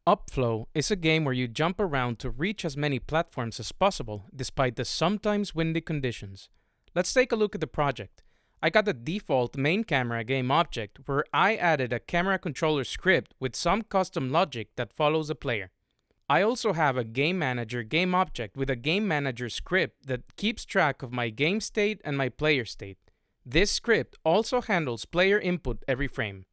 UpFlow is a game where you jump around to reach as many platforms as possible despite the sometimes windy conditions. Let's take a look at the project. I got the default main camera game object where I added a camera controller script with some custom logic that follows the player. I also have a game manager game object with a game manager script that keeps track of my game state and my player state. This script also handles player input every frame.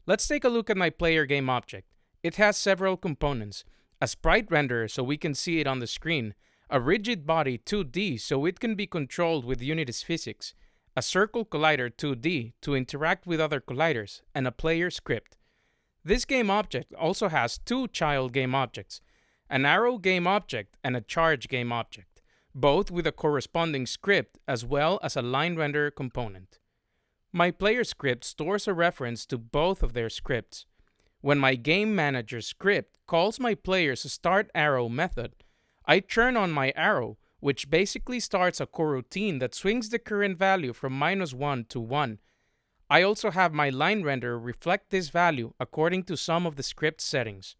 Let's take a look at my player game object. It has several components: a sprite renderer so we can see it on the screen, a rigid body 2D so it can be controlled with Unity's physics, a circle collider 2D to interact with other colliders, and a player script. This game object also has two child game objects, an arrow game object and a charge game object, both with a corresponding script as well as a line renderer component. My player script stores a reference to both of their scripts. When my game manager script calls my player's start arrow method, I turn on my arrow, which basically starts a coroutine that swings the current value from -1 to 1. I also have my line renderer reflect this value according to some of the script settings.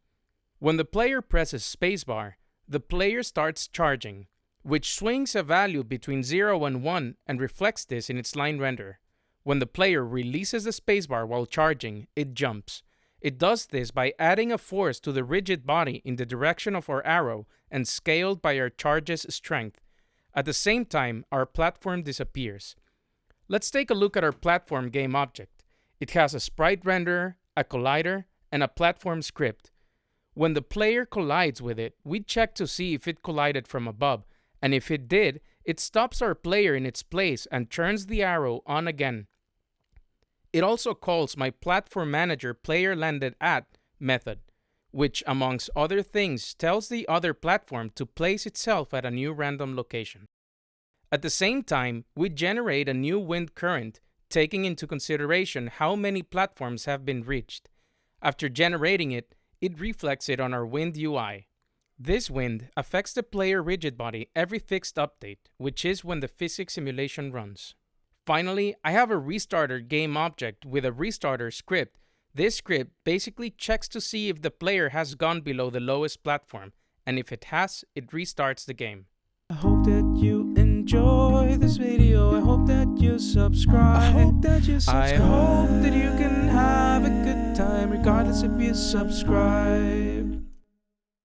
When the player presses spacebar, the player starts charging, which swings a value between 0 and 1 and reflects this in its line renderer. When the player releases the spacebar while charging, it jumps. It does this by adding a force to the rigid body in the direction of our arrow and scaled by our charge's strength. At the same time, our platform disappears. Let's take a look at our platform game object. It has a sprite renderer, a collider, and a platform script. When the player collides with it, we check to see if it collided from above, and if it did, it stops our player in its place and turns the arrow on again. It also calls my platform manager player landed at method, which amongst other things tells the other platform to place itself at a new random location. At the same time, we generate a new wind current, taking into consideration how many platforms have been reached. After generating it, it reflects it on our wind UI. This wind affects the player rigid body every fixed update, which is when the physics simulation runs. Finally, I have a restarter game object with a restarter script. This script basically checks to see if the player has gone below the lowest platform, and if it has, it restarts the game. I hope that you enjoy this video. I hope that you subscribe. I hope that you can have a good time regardless if you subscribe.